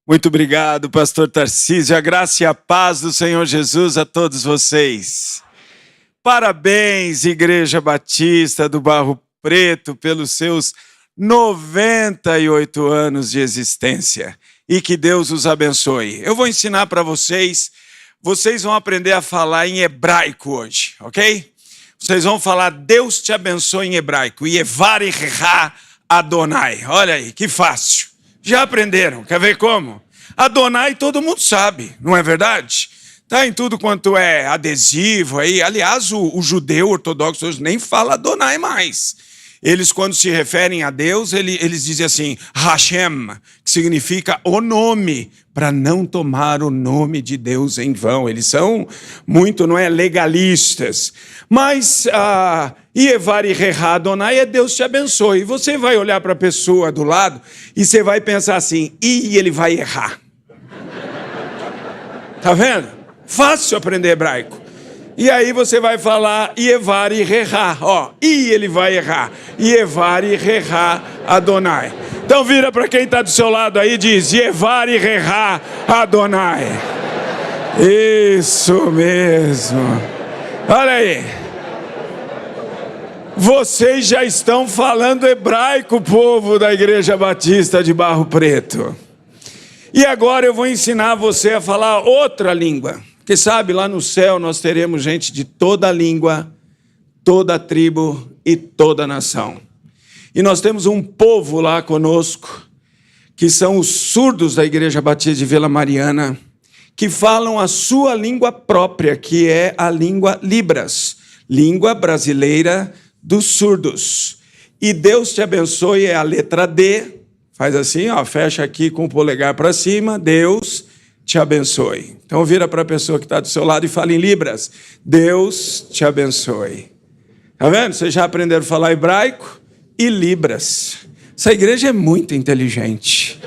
Muito obrigado, pastor Tarcísio. A graça e a paz do Senhor Jesus a todos vocês. Parabéns, Igreja Batista do Barro Preto, pelos seus 98 anos de existência. E que Deus os abençoe. Eu vou ensinar para vocês, vocês vão aprender a falar em hebraico hoje, ok? Vocês vão falar Deus te abençoe em hebraico. Yevarich Adonai. Olha aí, que fácil. Já aprenderam? Quer ver como? Adonai todo mundo sabe, não é verdade? Tá em tudo quanto é adesivo aí. Aliás, o judeu ortodoxo hoje nem fala Adonai mais. Eles, quando se referem a Deus, eles dizem assim, Hashem, que significa o nome, para não tomar o nome de Deus em vão. Eles são muito, não é, legalistas. Mas Yevarich Adonai é Deus te abençoe. E você vai olhar para a pessoa do lado e você vai pensar assim, e ele vai errar. Tá vendo? Fácil aprender hebraico. E aí você vai falar Yevarich, ó, e ele vai errar. Yevarich Adonai. Então vira para quem está do seu lado aí e diz Yevarich Adonai. Isso mesmo. Olha aí. Vocês já estão falando hebraico, povo da Igreja Batista de Barro Preto. E agora eu vou ensinar você a falar outra língua. Porque sabe, lá no céu nós teremos gente de toda língua, toda tribo e toda nação. E nós temos um povo lá conosco, que são os surdos da Igreja Batista de Vila Mariana, que falam a sua língua própria, que é a língua Libras, língua brasileira dos surdos. E Deus te abençoe é a letra D, faz assim, ó, fecha aqui com o polegar para cima, Deus te abençoe. Então vira para a pessoa que está do seu lado e fala em Libras, Deus te abençoe. Tá vendo? Vocês já aprenderam a falar hebraico e Libras. Essa igreja é muito inteligente.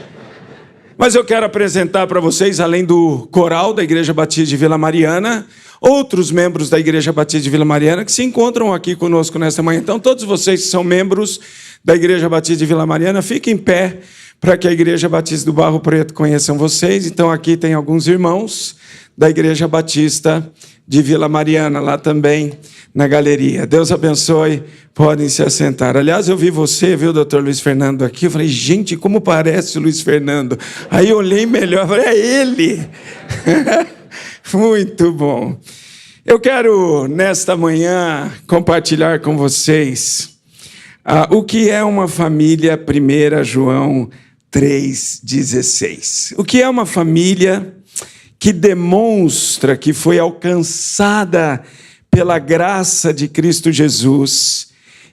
Mas eu quero apresentar para vocês, além do coral da Igreja Batista de Vila Mariana, outros membros da Igreja Batista de Vila Mariana que se encontram aqui conosco nesta manhã. Então, todos vocês que são membros da Igreja Batista de Vila Mariana, fiquem em pé para que a Igreja Batista do Barro Preto conheçam vocês. Então, aqui tem alguns irmãos da Igreja Batista de Vila Mariana, lá também na galeria. Deus abençoe, podem se assentar. Aliás, eu vi você, viu, doutor Luiz Fernando aqui, eu falei, gente, como parece o Luiz Fernando. Aí eu olhei melhor, falei, é ele. Muito bom. Eu quero, nesta manhã, compartilhar com vocês o que é uma família, 1 João 3,16. O que é uma família que demonstra que foi alcançada pela graça de Cristo Jesus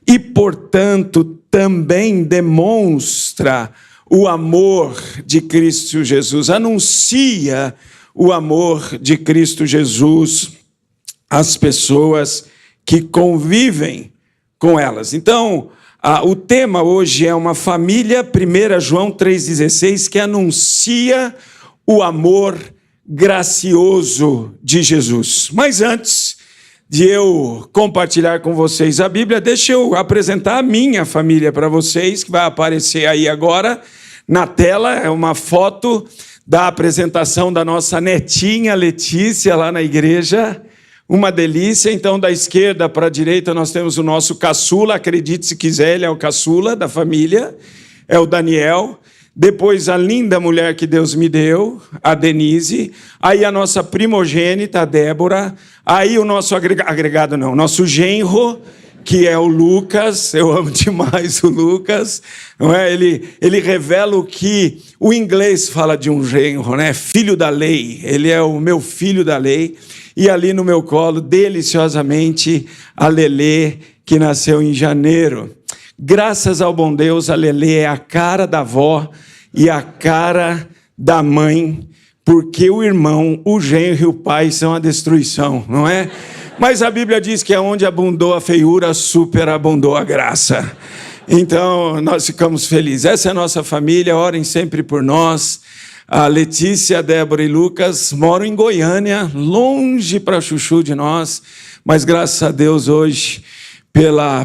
e, portanto, também demonstra o amor de Cristo Jesus, anuncia o amor de Cristo Jesus às pessoas que convivem com elas. Então, o tema hoje é uma família, 1 João 3,16, que anuncia o amor gracioso de Jesus. Mas antes de eu compartilhar com vocês a Bíblia, deixa eu apresentar a minha família para vocês, que vai aparecer aí agora na tela. É uma foto da apresentação da nossa netinha Letícia lá na igreja. Uma delícia. Então, da esquerda para a direita, nós temos o nosso caçula. Acredite se quiser, ele é o caçula da família. É o Daniel. Depois, a linda mulher que Deus me deu, a Denise. Aí, a nossa primogênita, a Débora. Aí, o nosso agregado, não, nosso genro, que é o Lucas. Eu amo demais o Lucas. Não é? Ele revela o que o inglês fala de um genro, né? Filho da lei. Ele é o meu filho da lei. E ali no meu colo, deliciosamente, a Lelê, que nasceu em janeiro. Graças ao bom Deus, a Lelê é a cara da avó e a cara da mãe, porque o irmão, o genro e o pai são a destruição, não é? Mas a Bíblia diz que onde abundou a feiura, superabundou a graça. Então, nós ficamos felizes. Essa é a nossa família, orem sempre por nós. A Letícia, a Débora e Lucas moram em Goiânia, longe para chuchu de nós, mas graças a Deus hoje,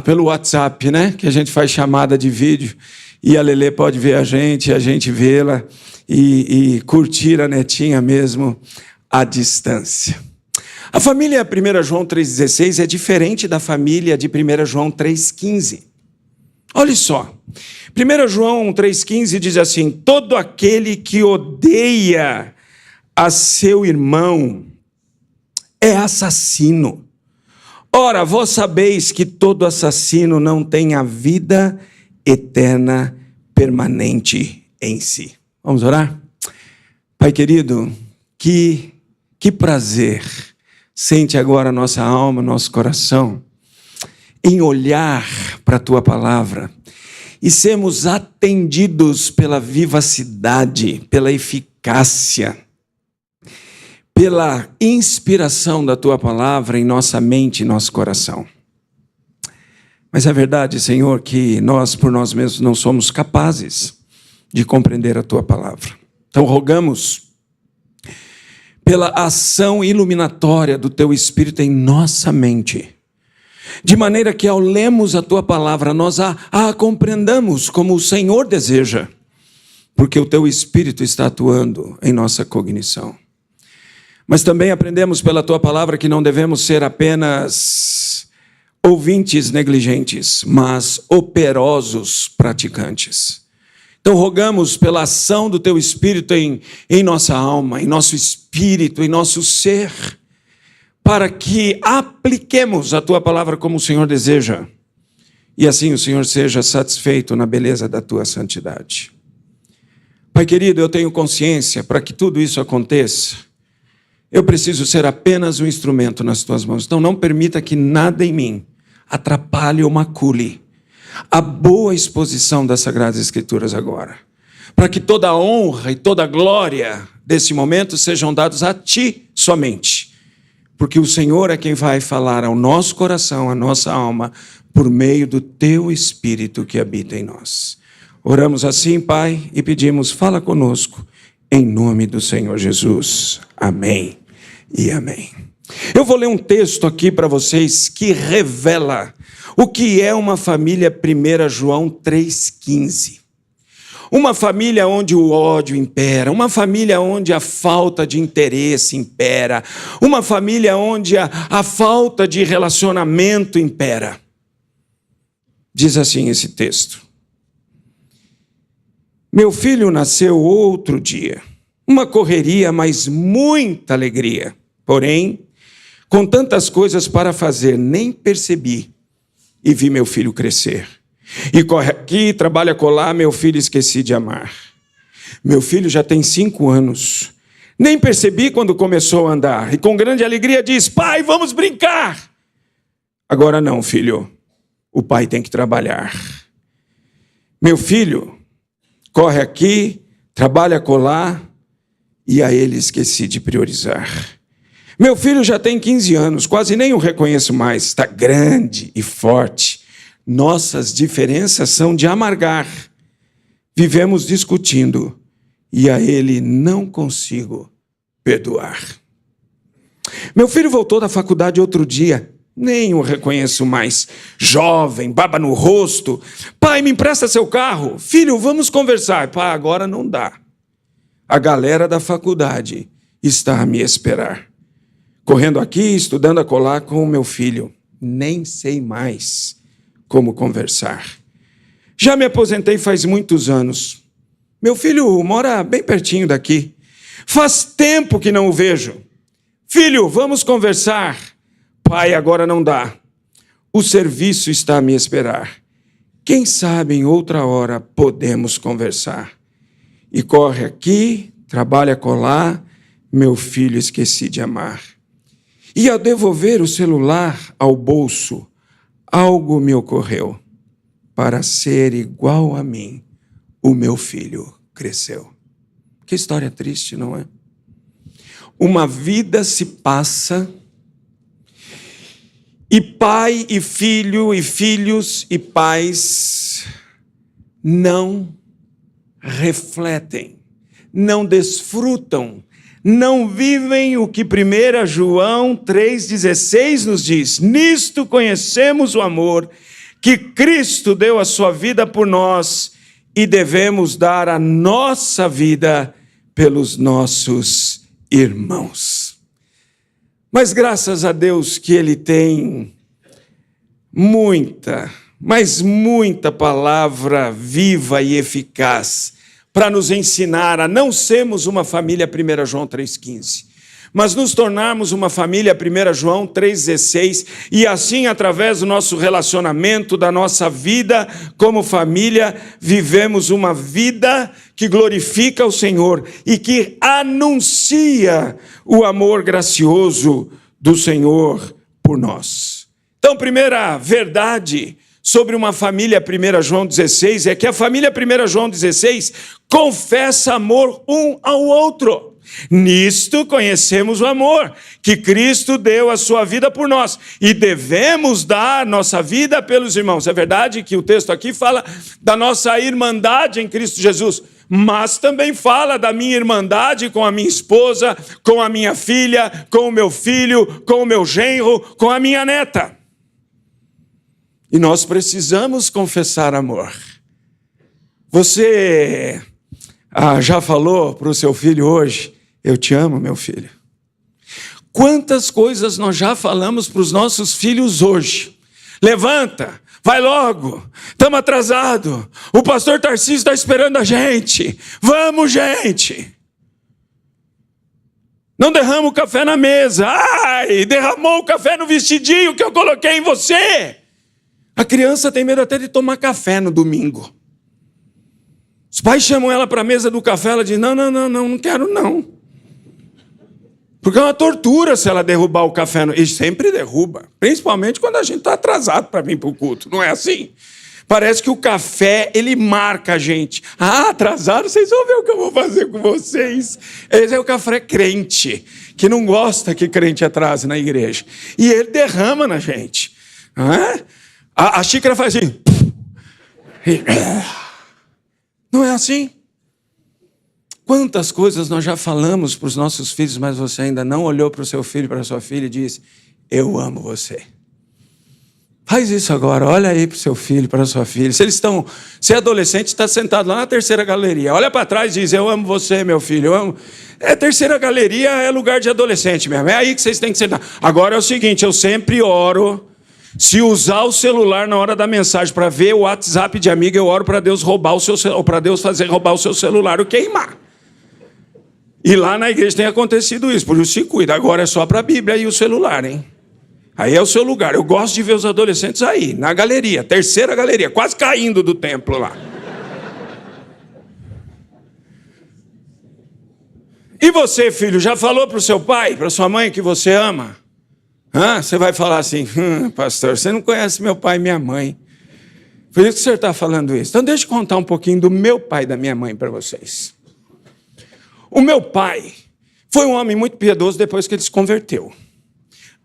pelo WhatsApp, né, que a gente faz chamada de vídeo, E a Lelê pode ver a gente vê-la e curtir a netinha mesmo à distância. A família 1 João 3,16 é diferente da família de 1 João 3,15. Olha só, 1 João 3,15 diz assim: todo aquele que odeia a seu irmão é assassino. Ora, vós sabeis que todo assassino não tem a vida eterna permanente em si. Vamos orar? Pai querido, que prazer sente agora nossa alma, nosso coração, em olhar para a Tua palavra e sermos atendidos pela vivacidade, pela eficácia, pela inspiração da Tua palavra em nossa mente e nosso coração. Mas é verdade, Senhor, que nós, por nós mesmos, não somos capazes de compreender a Tua palavra. Então, rogamos pela ação iluminatória do Teu Espírito em nossa mente, de maneira que, ao lermos a Tua palavra, nós a compreendamos como o Senhor deseja, porque o Teu Espírito está atuando em nossa cognição. Mas também aprendemos pela Tua palavra que não devemos ser apenas ouvintes negligentes, mas operosos praticantes. Então rogamos pela ação do Teu Espírito em nossa alma, em nosso espírito, em nosso ser, para que apliquemos a Tua palavra como o Senhor deseja, e assim o Senhor seja satisfeito na beleza da Tua santidade. Pai querido, eu tenho consciência, para que tudo isso aconteça, eu preciso ser apenas um instrumento nas Tuas mãos. Então não permita que nada em mim atrapalhe ou macule a boa exposição das Sagradas Escrituras agora. Para que toda a honra e toda a glória desse momento sejam dados a Ti somente. Porque o Senhor é quem vai falar ao nosso coração, à nossa alma, por meio do Teu Espírito que habita em nós. Oramos assim, Pai, e pedimos, fala conosco, em nome do Senhor Jesus. Amém e amém. Eu vou ler um texto aqui para vocês que revela o que é uma família 1 João 3,15. Uma família onde o ódio impera, uma família onde a falta de interesse impera, uma família onde a falta de relacionamento impera. Diz assim esse texto: meu filho nasceu outro dia, uma correria, mas muita alegria. Porém, com tantas coisas para fazer, nem percebi e vi meu filho crescer. E corre aqui, trabalha colar, meu filho esqueci de amar. Meu filho já tem 5 anos. Nem percebi quando começou a andar. E com grande alegria diz: pai, vamos brincar. Agora não, filho. O pai tem que trabalhar. Meu filho corre aqui, trabalha colar, e a ele esqueci de priorizar. Meu filho já tem 15 anos, quase nem o reconheço mais. Está grande e forte. Nossas diferenças são de amargar. Vivemos discutindo e a ele não consigo perdoar. Meu filho voltou da faculdade outro dia, nem o reconheço mais. Jovem, barba no rosto. Pai, me empresta seu carro. Filho, vamos conversar. Pai, agora não dá. A galera da faculdade está a me esperar. Correndo aqui, estudando a colar com o meu filho. Nem sei mais como conversar. Já me aposentei faz muitos anos. Meu filho mora bem pertinho daqui. Faz tempo que não o vejo. Filho, vamos conversar. Pai, agora não dá. O serviço está a me esperar. Quem sabe em outra hora podemos conversar. E corre aqui, trabalha colar, meu filho esqueci de amar. E ao devolver o celular ao bolso, algo me ocorreu. Para ser igual a mim, o meu filho cresceu. Que história triste, não é? Uma vida se passa e pai e filho e filhos e pais não refletem, não desfrutam, não vivem o que 1 João 3,16 nos diz. Nisto conhecemos o amor que Cristo deu a sua vida por nós e devemos dar a nossa vida pelos nossos irmãos. Mas graças a Deus que Ele tem muita, mas muita palavra viva e eficaz para nos ensinar a não sermos uma família 1 João 3,15, mas nos tornarmos uma família 1 João 3,16, e assim, através do nosso relacionamento, da nossa vida como família, vivemos uma vida que glorifica o Senhor e que anuncia o amor gracioso do Senhor por nós. Então, primeira verdade sobre uma família 1 João 16 é que a família 1 João 16 confessa amor um ao outro. Nisto conhecemos o amor, que Cristo deu a sua vida por nós, e devemos dar nossa vida pelos irmãos. É verdade que o texto aqui fala da nossa irmandade em Cristo Jesus, mas também fala da minha irmandade com a minha esposa, com a minha filha, com o meu filho, com o meu genro, com a minha neta. E nós precisamos confessar amor. Você já falou para o seu filho hoje: eu te amo, meu filho? Quantas coisas nós já falamos para os nossos filhos hoje? Levanta, vai logo, estamos atrasados, o pastor Tarcísio está esperando a gente, vamos, gente. Não derrama o café na mesa. Ai, derramou o café no vestidinho que eu coloquei em você. A criança tem medo até de tomar café no domingo. Os pais chamam ela para a mesa do café, ela diz: não quero não. Porque é uma tortura se ela derrubar o café. E sempre derruba, principalmente quando a gente está atrasado para vir para o culto, não é assim? Parece que o café, ele marca a gente. Atrasado, vocês vão ver o que eu vou fazer com vocês. Esse é o café crente, que não gosta que crente atrase na igreja. E ele derrama na gente. A xícara faz assim. Não é assim? Quantas coisas nós já falamos para os nossos filhos, mas você ainda não olhou para o seu filho, para a sua filha e disse: eu amo você. Faz isso agora, olha aí para o seu filho, para a sua filha. Se é adolescente, está sentado lá na terceira galeria. Olha para trás e diz: eu amo você, meu filho, eu amo. Terceira galeria é lugar de adolescente mesmo. É aí que vocês têm que sentar. Agora é o seguinte, eu sempre oro. Se usar o celular na hora da mensagem para ver o WhatsApp de amigo, eu oro para Deus roubar o seu, ou para Deus fazer roubar o seu celular ou queimar. E lá na igreja tem acontecido isso, por isso se cuida. Agora é só para a Bíblia e o celular, hein? Aí é o seu lugar. Eu gosto de ver os adolescentes aí, na galeria, terceira galeria, quase caindo do templo lá. E você, filho, já falou para o seu pai, para sua mãe que você ama? Você vai falar assim: pastor, você não conhece meu pai e minha mãe. Por isso que o senhor está falando isso. Então deixa eu contar um pouquinho do meu pai e da minha mãe para vocês. O meu pai foi um homem muito piedoso depois que ele se converteu.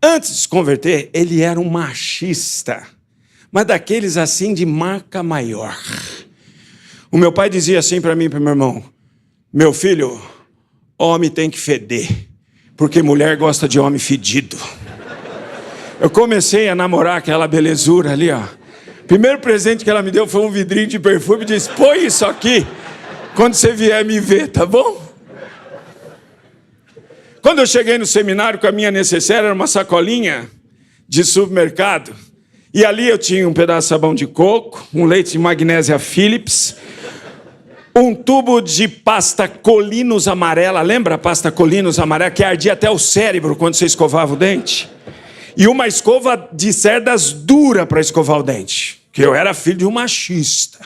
Antes de se converter, ele era um machista, mas daqueles assim de marca maior. O meu pai dizia assim para mim e para meu irmão: meu filho, homem tem que feder, porque mulher gosta de homem fedido. Eu comecei a namorar aquela belezura ali, ó. Primeiro presente que ela me deu foi um vidrinho de perfume e disse: põe isso aqui quando você vier me ver, tá bom? Quando eu cheguei no seminário com a minha necessaire, era uma sacolinha de supermercado. E ali eu tinha um pedaço de sabão de coco, um leite de magnésia Philips, um tubo de pasta Colinos amarela. Lembra a pasta Colinos amarela que ardia até o cérebro quando você escovava o dente? E uma escova de cerdas dura para escovar o dente, que eu era filho de um machista.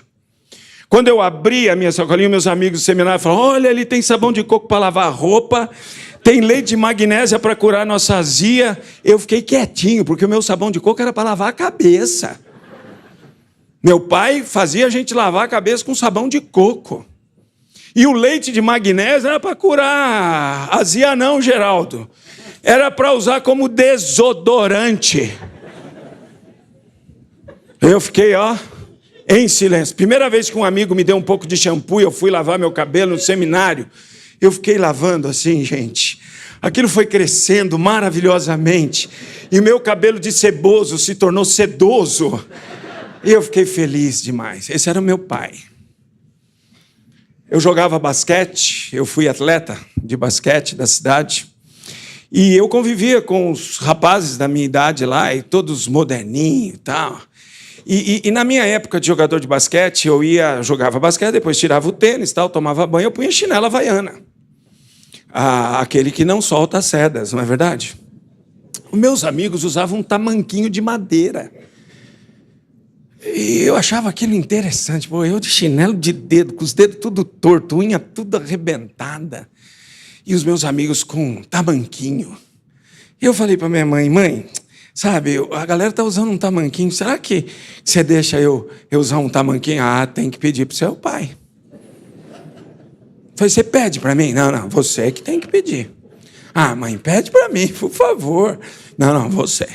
Quando eu abri a minha sacolinha, meus amigos do seminário falaram: olha, ele tem sabão de coco para lavar a roupa, tem leite de magnésia para curar a nossa azia. Eu fiquei quietinho, porque o meu sabão de coco era para lavar a cabeça. Meu pai fazia a gente lavar a cabeça com sabão de coco. E o leite de magnésia era para curar azia não, Geraldo. Era para usar como desodorante. Eu fiquei, em silêncio. Primeira vez que um amigo me deu um pouco de shampoo, eu fui lavar meu cabelo no seminário. Eu fiquei lavando assim, gente. Aquilo foi crescendo maravilhosamente. E o meu cabelo de ceboso se tornou sedoso. E eu fiquei feliz demais. Esse era o meu pai. Eu jogava basquete, eu fui atleta de basquete da cidade, e eu convivia com os rapazes da minha idade lá, e todos moderninhos e tal. E na minha época de jogador de basquete, jogava basquete, depois tirava o tênis, tal, tomava banho, eu punha chinela havaiana. Aquele que não solta as sedas, não é verdade? Os meus amigos usavam um tamanquinho de madeira. E eu achava aquilo interessante. Pô, eu de chinelo de dedo, com os dedos tudo torto, unha tudo arrebentada. E os meus amigos com um tamanquinho. E eu falei para minha mãe, mãe, sabe, a galera está usando um tamanquinho, será que você deixa eu usar um tamanquinho? Ah, tem que pedir para o seu pai. Falei, você pede para mim? Não, você é que tem que pedir. Ah, mãe, pede para mim, por favor. Não, você.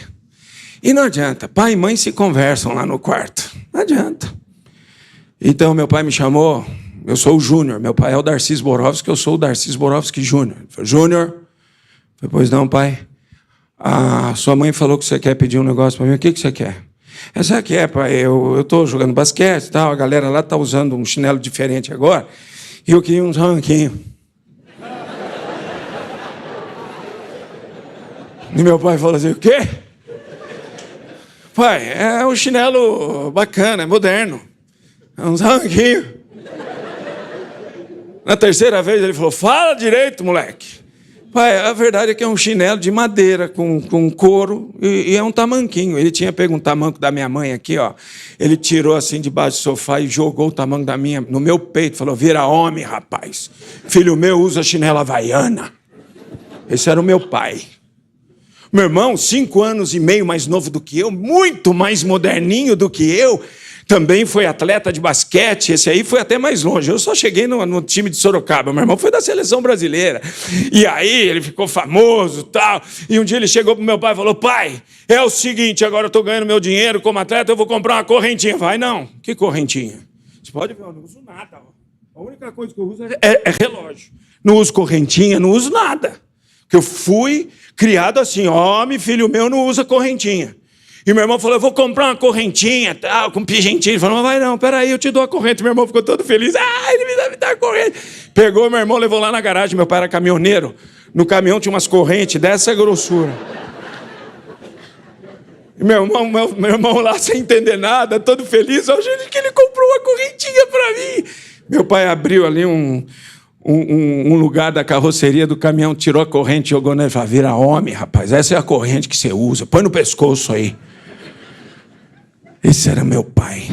E não adianta, pai e mãe se conversam lá no quarto. Não adianta. Então, meu pai me chamou, eu sou o Júnior, meu pai é o Darcy Zborowski, eu sou o Darcy Zborowski Júnior. Ele falou, Júnior? Falei, pois não, pai. Sua mãe falou que você quer pedir um negócio para mim, o que você quer? Sabe o que é, pai? Eu estou jogando basquete e tal, a galera lá está usando um chinelo diferente agora, e eu queria um tamanquinho. E meu pai falou assim, o quê? Pai, é um chinelo bacana, é moderno. É um tamanquinho. Na terceira vez ele falou, fala direito, moleque. Pai, a verdade é que é um chinelo de madeira com couro e é um tamanquinho. Ele tinha pego um tamanco da minha mãe aqui, ó. Ele tirou assim debaixo do sofá e jogou o tamanco da minha no meu peito. Falou, vira homem, rapaz. Filho meu usa chinela havaiana. Esse era o meu pai. Meu irmão, 5 anos e meio mais novo do que eu, muito mais moderninho do que eu, também foi atleta de basquete, esse aí foi até mais longe. Eu só cheguei no time de Sorocaba, meu irmão foi da seleção brasileira. E aí ele ficou famoso e tal. E um dia ele chegou pro meu pai e falou, pai, é o seguinte, agora eu estou ganhando meu dinheiro como atleta, eu vou comprar uma correntinha. Vai, não. Que correntinha? Você pode ver, eu não uso nada. A única coisa que eu uso é relógio. Não uso correntinha, não uso nada. Porque eu fui criado assim, homem, filho meu, não usa correntinha. E meu irmão falou, eu vou comprar uma correntinha, tal, com pigentinho. Ele falou, vai não, peraí, eu te dou a corrente. Meu irmão ficou todo feliz, ele me dá a corrente. Pegou meu irmão, levou lá na garagem, meu pai era caminhoneiro. No caminhão tinha umas correntes dessa grossura. E meu irmão lá, sem entender nada, todo feliz, olha que ele comprou uma correntinha para mim. Meu pai abriu ali um lugar da carroceria do caminhão, tirou a corrente, jogou nele e falou, vira homem, rapaz, essa é a corrente que você usa, põe no pescoço aí. Esse era meu pai.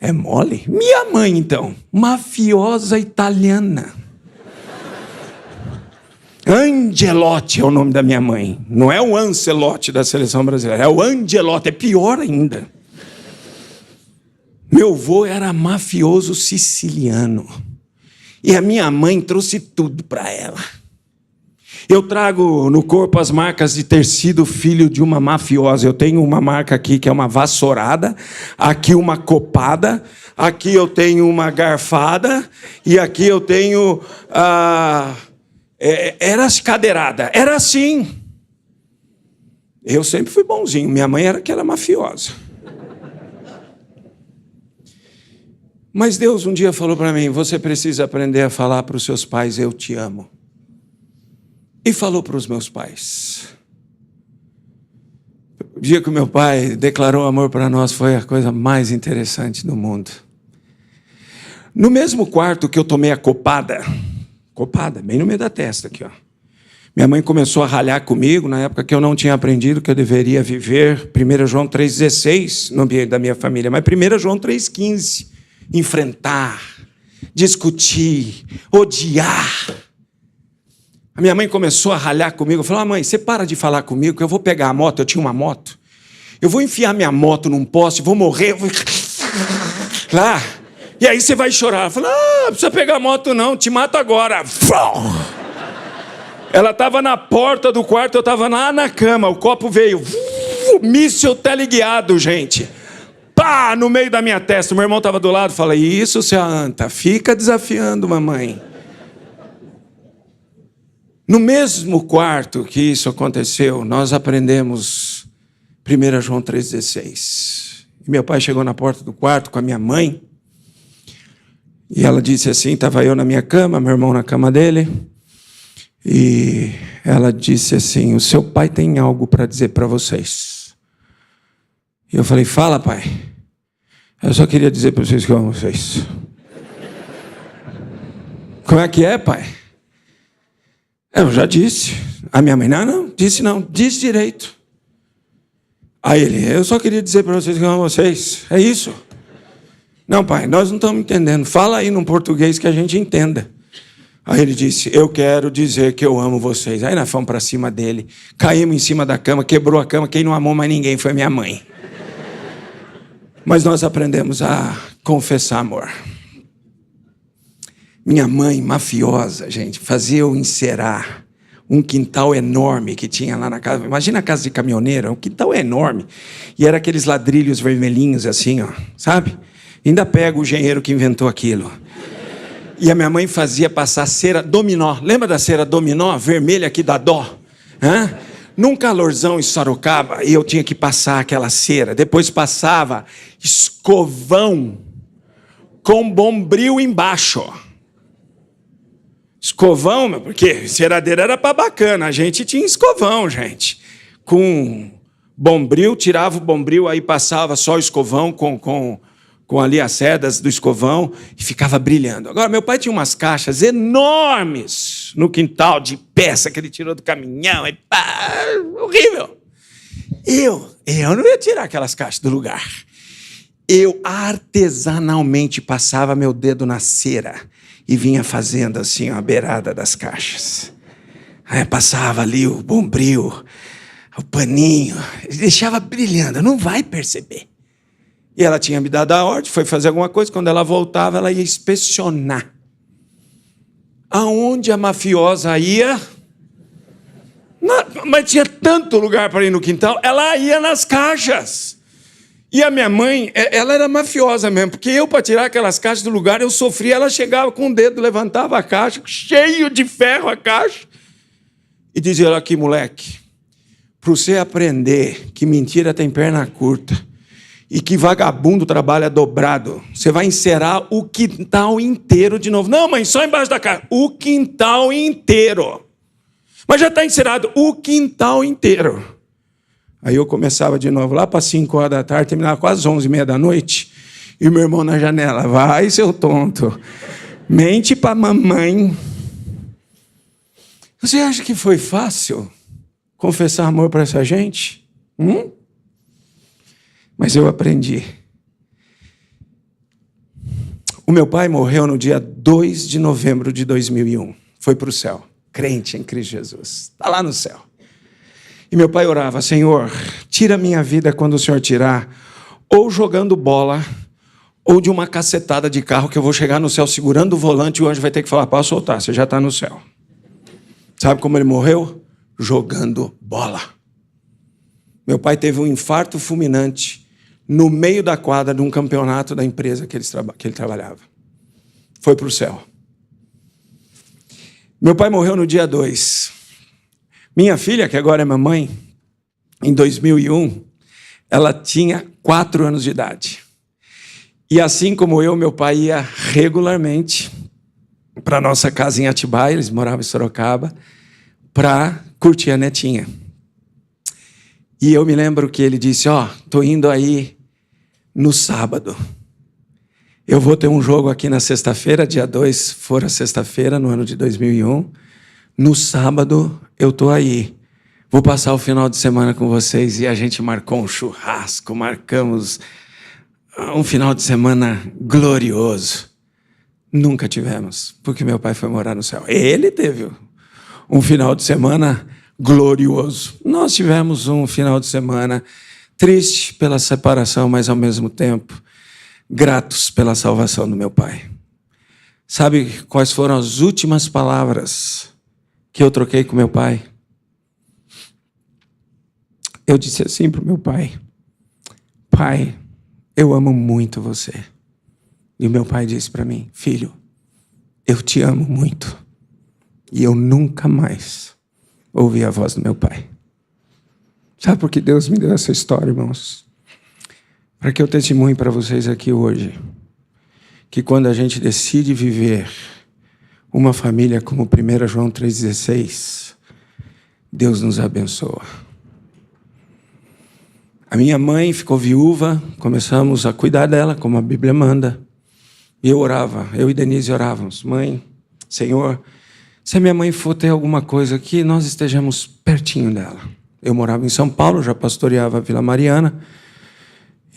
É mole? Minha mãe, então, mafiosa italiana. Angelotti é o nome da minha mãe. Não é o Ancelotti da seleção brasileira, é o Angelotti, é pior ainda. Meu avô era mafioso siciliano. E a minha mãe trouxe tudo para ela. Eu trago no corpo as marcas de ter sido filho de uma mafiosa. Eu tenho uma marca aqui que é uma vassourada, aqui uma copada, aqui eu tenho uma garfada e aqui eu tenho era cadeirada. Era assim. Eu sempre fui bonzinho. Minha mãe era aquela mafiosa. Mas Deus um dia falou para mim, você precisa aprender a falar para os seus pais, eu te amo. E falou para os meus pais. O dia que o meu pai declarou amor para nós foi a coisa mais interessante do mundo. No mesmo quarto que eu tomei a copada, bem no meio da testa aqui, ó. Minha mãe começou a ralhar comigo, na época que eu não tinha aprendido que eu deveria viver 1 João 3,16 no ambiente da minha família, mas 1 João 3,15. Enfrentar, discutir, odiar. A minha mãe começou a ralhar comigo, falou, mãe, você para de falar comigo que eu vou pegar a moto, eu tinha uma moto, eu vou enfiar minha moto num poste, vou morrer, lá, e aí você vai chorar. Eu falei, não precisa pegar a moto não, te mato agora. Ela estava na porta do quarto, eu estava lá na cama, o copo veio, míssil teleguiado, gente. Pá, no meio da minha testa, meu irmão estava do lado, falei, isso, seu anta, fica desafiando mamãe. No mesmo quarto que isso aconteceu, nós aprendemos 1 João 3,16. E meu pai chegou na porta do quarto com a minha mãe. E ela disse assim, estava eu na minha cama, meu irmão na cama dele, e ela disse assim, o seu pai tem algo para dizer para vocês. E eu falei, fala, pai. Eu só queria dizer para vocês que eu amo vocês. Como é que é, pai? Eu já disse. A minha mãe, não, disse não, disse direito. Aí ele, eu só queria dizer para vocês que eu amo vocês. É isso. Não, pai, nós não estamos entendendo. Fala aí num português que a gente entenda. Aí ele disse, eu quero dizer que eu amo vocês. Aí nós fomos para cima dele, caímos em cima da cama, quebrou a cama. Quem não amou mais ninguém foi minha mãe. Mas nós aprendemos a confessar amor. Minha mãe, mafiosa, gente, fazia eu encerar um quintal enorme que tinha lá na casa. Imagina a casa de caminhoneiro, um quintal enorme. E era aqueles ladrilhos vermelhinhos assim, ó, sabe? Ainda pega o engenheiro que inventou aquilo. E a minha mãe fazia passar cera dominó. Lembra da cera dominó, vermelha que dá dó? Hã? Num calorzão em Sorocaba, e eu tinha que passar aquela cera. Depois passava escovão com bombril embaixo. Escovão, meu, porque ceradeira era para bacana. A gente tinha escovão, gente. Com bombril, tirava o bombril, aí passava só o escovão com ali as cerdas do escovão e ficava brilhando. Agora, meu pai tinha umas caixas enormes no quintal de peça que ele tirou do caminhão. E pá, horrível. Eu não ia tirar aquelas caixas do lugar. Eu artesanalmente passava meu dedo na cera e vinha fazendo assim a beirada das caixas. Aí passava ali o bombril, o paninho, e deixava brilhando, não vai perceber. E ela tinha me dado a ordem, foi fazer alguma coisa, quando ela voltava, ela ia inspecionar. Aonde a mafiosa ia, mas tinha tanto lugar para ir no quintal, ela ia nas caixas. E a minha mãe, ela era mafiosa mesmo, porque eu, para tirar aquelas caixas do lugar, eu sofria, ela chegava com o dedo, levantava a caixa, cheio de ferro a caixa, e dizia, olha aqui, moleque, para você aprender que mentira tem perna curta, e que vagabundo trabalha dobrado, você vai encerar o quintal inteiro de novo. Não, mãe, só embaixo da caixa. O quintal inteiro. Mas já está encerado o quintal inteiro. Aí eu começava de novo lá para 5 horas da tarde, terminava quase 11h30 da noite, e meu irmão na janela, vai, seu tonto, mente para mamãe. Você acha que foi fácil confessar amor para essa gente? Mas eu aprendi. O meu pai morreu no dia 2 de novembro de 2001. Foi para o céu. Crente em Cristo Jesus. Está lá no céu. E meu pai orava, Senhor, tira minha vida quando o Senhor tirar, ou jogando bola, ou de uma cacetada de carro, que eu vou chegar no céu segurando o volante e o anjo vai ter que falar, pode soltar, você já está no céu. Sabe como ele morreu? Jogando bola. Meu pai teve um infarto fulminante no meio da quadra de um campeonato da empresa que ele trabalhava. Foi para o céu. Meu pai morreu no dia 2. Minha filha, que agora é mamãe, em 2001, ela tinha 4 anos de idade. E assim como eu, meu pai ia regularmente para a nossa casa em Atibaia, eles moravam em Sorocaba, para curtir a netinha. E eu me lembro que ele disse, estou indo aí no sábado. Eu vou ter um jogo aqui na sexta-feira, dia 2, fora sexta-feira, no ano de 2001. No sábado, eu estou aí. Vou passar o final de semana com vocês. E a gente marcou um churrasco, marcamos um final de semana glorioso. Nunca tivemos, porque meu pai foi morar no céu. Ele teve um final de semana glorioso. Nós tivemos um final de semana triste pela separação, mas ao mesmo tempo gratos pela salvação do meu pai. Sabe quais foram as últimas palavras que eu troquei com meu pai? Eu disse assim para o meu pai, pai, eu amo muito você. E o meu pai disse para mim, filho, eu te amo muito. E eu nunca mais ouvi a voz do meu pai. Sabe por que Deus me deu essa história, irmãos? Para que eu testemunhe para vocês aqui hoje que quando a gente decide viver uma família como 1 João 3,16, Deus nos abençoa. A minha mãe ficou viúva, começamos a cuidar dela, como a Bíblia manda. E eu e Denise orávamos. Mãe, Senhor, se a minha mãe for ter alguma coisa aqui, nós estejamos pertinho dela. Eu morava em São Paulo, já pastoreava a Vila Mariana,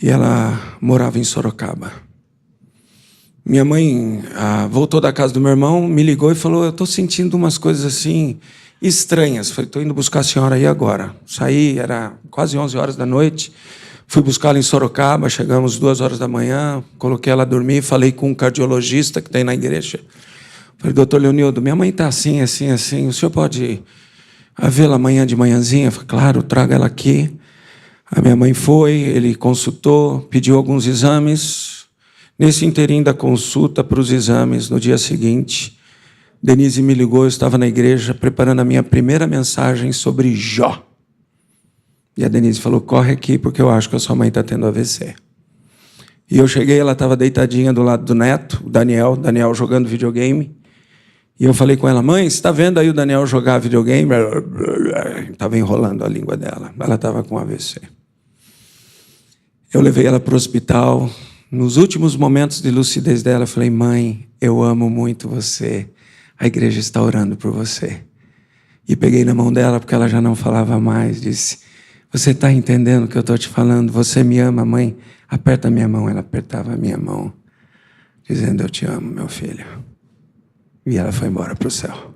e ela morava em Sorocaba. Minha mãe voltou da casa do meu irmão, me ligou e falou, eu estou sentindo umas coisas assim estranhas. Falei, estou indo buscar a senhora aí agora. Saí, era quase 11 horas da noite, fui buscá-la em Sorocaba, chegamos 2 horas da manhã, coloquei ela a dormir, falei com um cardiologista que tem na igreja. Falei, doutor Leonildo, minha mãe está assim, assim, assim, o senhor pode vê-la amanhã de manhãzinha? Falei, claro, traga ela aqui. A minha mãe foi, ele consultou, pediu alguns exames. Nesse inteirinho da consulta para os exames, no dia seguinte, Denise me ligou, eu estava na igreja preparando a minha primeira mensagem sobre Jó. E a Denise falou, corre aqui porque eu acho que a sua mãe está tendo AVC. E eu cheguei, ela estava deitadinha do lado do neto, o Daniel jogando videogame. E eu falei com ela, mãe, você está vendo aí o Daniel jogar videogame? Estava enrolando a língua dela, ela estava com AVC. Eu levei ela para o hospital. Nos últimos momentos de lucidez dela, eu falei, mãe, eu amo muito você. A igreja está orando por você. E peguei na mão dela, porque ela já não falava mais. Disse, você está entendendo o que eu estou te falando? Você me ama, mãe? Aperta a minha mão. Ela apertava a minha mão, dizendo, eu te amo, meu filho. E ela foi embora para o céu.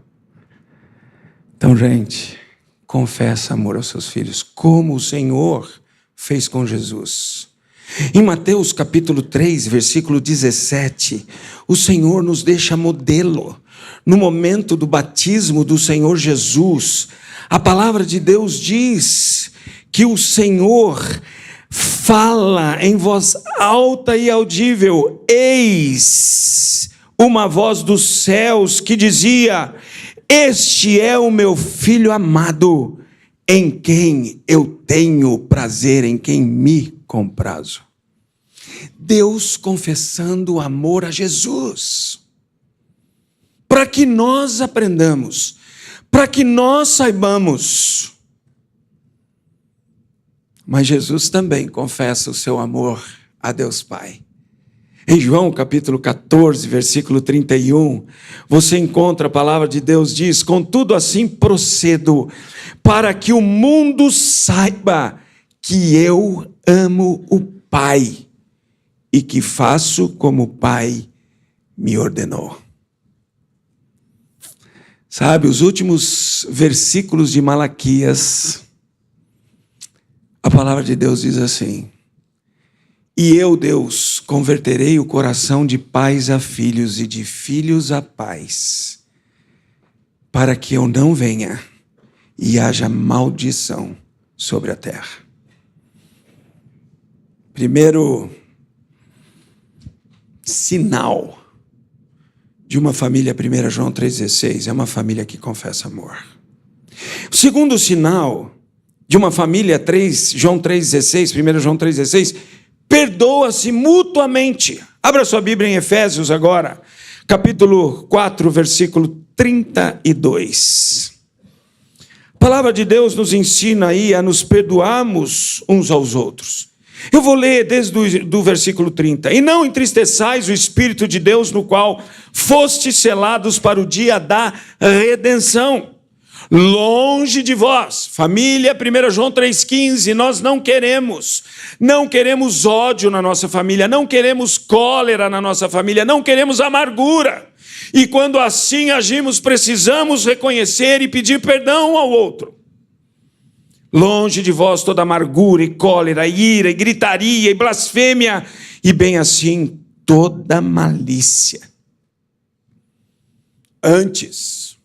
Então, gente, confessa amor aos seus filhos, como o Senhor fez com Jesus. Em Mateus capítulo 3, versículo 17, o Senhor nos deixa modelo. No momento do batismo do Senhor Jesus, a palavra de Deus diz que o Senhor fala em voz alta e audível, eis uma voz dos céus que dizia, este é o meu filho amado, em quem eu tenho prazer, em quem me comprazo. Deus confessando o amor a Jesus, para que nós aprendamos, para que nós saibamos. Mas Jesus também confessa o seu amor a Deus Pai. Em João capítulo 14, versículo 31, você encontra a palavra de Deus, diz, contudo assim procedo, para que o mundo saiba que eu amo o Pai, e que faço como o Pai me ordenou. Sabe, os últimos versículos de Malaquias, a palavra de Deus diz assim, e eu, Deus, converterei o coração de pais a filhos e de filhos a pais, para que eu não venha e haja maldição sobre a terra. Primeiro sinal de uma família, 1 João 3,16, é uma família que confessa amor. O segundo sinal de uma família, João 3,16, 1 João 3,16, perdoa-se mutuamente. Abra sua Bíblia em Efésios agora, capítulo 4, versículo 32. A palavra de Deus nos ensina aí a nos perdoarmos uns aos outros. Eu vou ler desde o versículo 30. E não entristeçais o Espírito de Deus, no qual fostes selados para o dia da redenção. Longe de vós, família, 1 João 3,15, nós não queremos ódio na nossa família, não queremos cólera na nossa família, não queremos amargura. E quando assim agimos, precisamos reconhecer e pedir perdão ao outro. Longe de vós toda amargura e cólera, e ira, e gritaria, e blasfêmia, e bem assim toda malícia. Antes,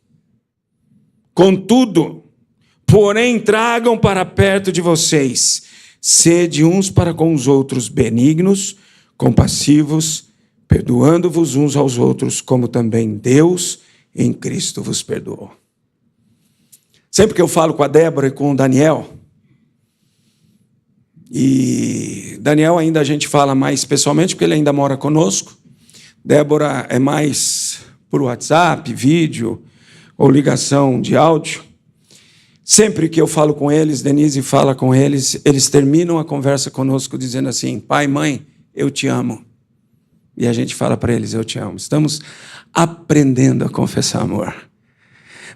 contudo, porém tragam para perto de vocês, sede uns para com os outros benignos, compassivos, perdoando-vos uns aos outros, como também Deus em Cristo vos perdoou. Sempre que eu falo com a Débora e com o Daniel, e Daniel ainda a gente fala mais pessoalmente, porque ele ainda mora conosco, Débora é mais por WhatsApp, vídeo ou ligação de áudio. Sempre que eu falo com eles, Denise fala com eles, eles terminam a conversa conosco dizendo assim: pai, mãe, eu te amo. E a gente fala para eles: eu te amo. Estamos aprendendo a confessar amor.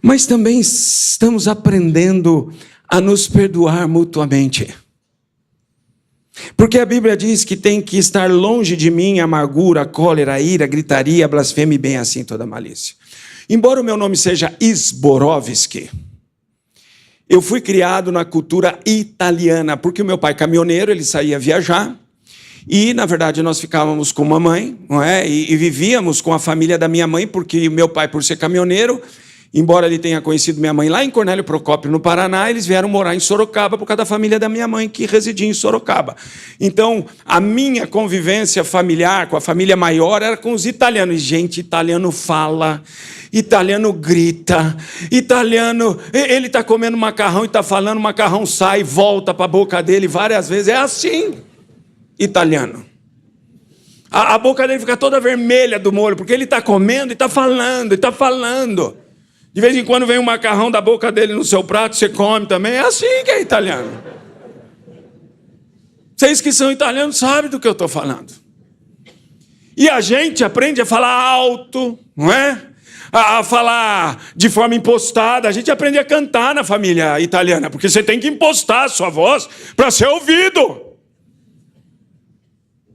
Mas também estamos aprendendo a nos perdoar mutuamente. Porque a Bíblia diz que tem que estar longe de mim a amargura, a cólera, a ira, a gritaria, a blasfêmia e bem assim toda a malícia. Embora o meu nome seja Zborowski, eu fui criado na cultura italiana, porque o meu pai caminhoneiro, ele saía viajar, e na verdade nós ficávamos com mamãe, não é? E vivíamos com a família da minha mãe, porque meu pai, por ser caminhoneiro, embora ele tenha conhecido minha mãe lá em Cornélio Procópio, no Paraná, eles vieram morar em Sorocaba por causa da família da minha mãe, que residia em Sorocaba. Então, a minha convivência familiar com a família maior era com os italianos. E, gente, italiano fala, italiano grita, italiano... Ele está comendo macarrão e está falando, macarrão sai, volta para a boca dele várias vezes. É assim, italiano. A boca dele fica toda vermelha do molho, porque ele está comendo e está falando, e está falando. De vez em quando vem um macarrão da boca dele no seu prato, você come também. É assim que é italiano. Vocês que são italianos sabem do que eu estou falando. E a gente aprende a falar alto, não é? A falar de forma impostada. A gente aprende a cantar na família italiana, porque você tem que impostar a sua voz para ser ouvido.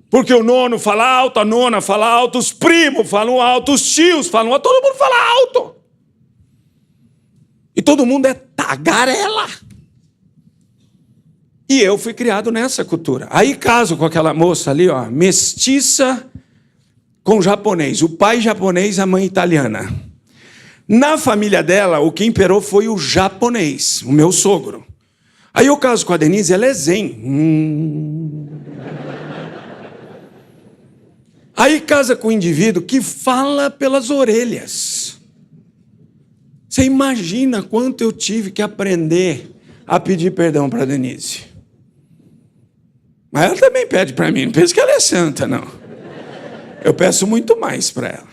Porque o nono fala alto, a nona fala alto, os primos falam alto, os tios falam alto, todo mundo fala alto. E todo mundo é tagarela. E eu fui criado nessa cultura. Aí caso com aquela moça ali, ó, mestiça com japonês. O pai japonês, a mãe italiana. Na família dela, o que imperou foi o japonês, o meu sogro. Aí eu caso com a Denise, ela é zen. Aí casa com um indivíduo que fala pelas orelhas. Você imagina quanto eu tive que aprender a pedir perdão para a Denise. Mas ela também pede para mim, não pensa que ela é santa, não. Eu peço muito mais para ela.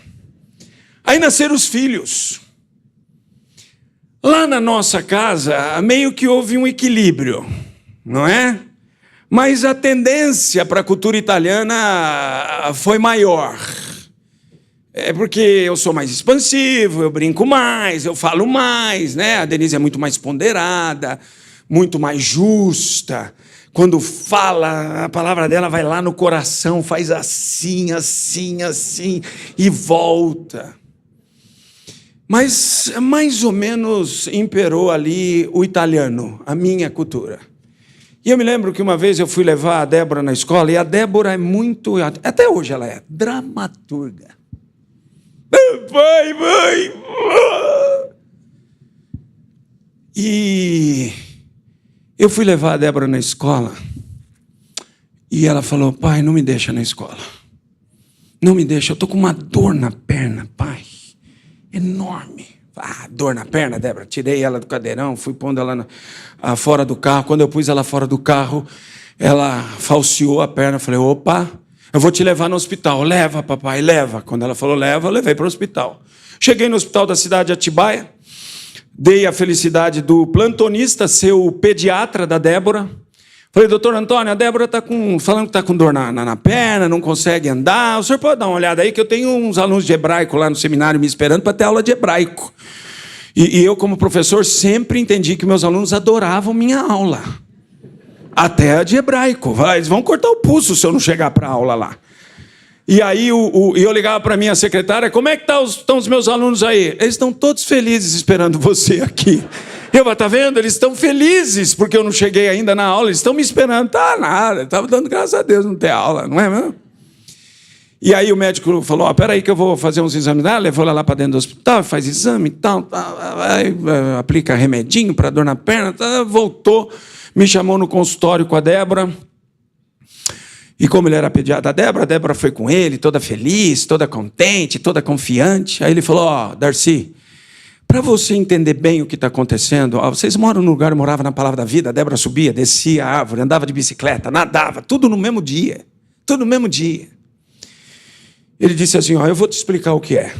Aí nasceram os filhos. Lá na nossa casa, meio que houve um equilíbrio, não é? Mas a tendência para a cultura italiana foi maior. É porque eu sou mais expansivo, eu brinco mais, eu falo mais, né? A Denise é muito mais ponderada, muito mais justa. Quando fala, a palavra dela vai lá no coração, faz assim, assim, assim, e volta. Mas mais ou menos imperou ali o italiano, a minha cultura. E eu me lembro que uma vez eu fui levar a Débora na escola, e a Débora é muito, até hoje ela é, dramaturga. Pai, mãe. E eu fui levar a Débora na escola, e ela falou: pai, não me deixa na escola. Não me deixa, eu estou com uma dor na perna, pai. Enorme. Ah, dor na perna, Débora. Tirei ela do cadeirão, fui pondo ela fora do carro. Quando eu pus ela fora do carro, ela falseou a perna. Eu falei: opa, eu vou te levar no hospital. Leva, papai, leva. Quando ela falou leva, eu levei para o hospital. Cheguei no hospital da cidade de Atibaia. Dei a felicidade do plantonista ser o pediatra da Débora. Falei: doutor Antônio, a Débora está falando que está com dor na perna, não consegue andar. O senhor pode dar uma olhada aí, que eu tenho uns alunos de hebraico lá no seminário me esperando para ter aula de hebraico. E eu, como professor, sempre entendi que meus alunos adoravam minha aula. Até a de hebraico. Eles vão cortar o pulso se eu não chegar para a aula lá. E aí eu ligava para minha secretária: como é que estão os meus alunos aí? Eles estão todos felizes esperando você aqui. Eu, tá vendo? Eles estão felizes porque eu não cheguei ainda na aula. Eles estão me esperando. Tá nada. Estava dando graças a Deus não ter aula, não é mesmo? E aí o médico falou: peraí que eu vou fazer uns exames. Levou ela lá para dentro do hospital, faz exame e tal. Aplica remedinho para dor na perna. Voltou, me chamou no consultório com a Débora. E como ele era pediatra da Débora foi com ele, toda feliz, toda contente, toda confiante. Aí ele falou: Darcy, para você entender bem o que está acontecendo, vocês moram num lugar, eu morava na Palavra da Vida, a Débora subia, descia a árvore, andava de bicicleta, nadava, tudo no mesmo dia. Tudo no mesmo dia. Ele disse assim, eu vou te explicar o que é.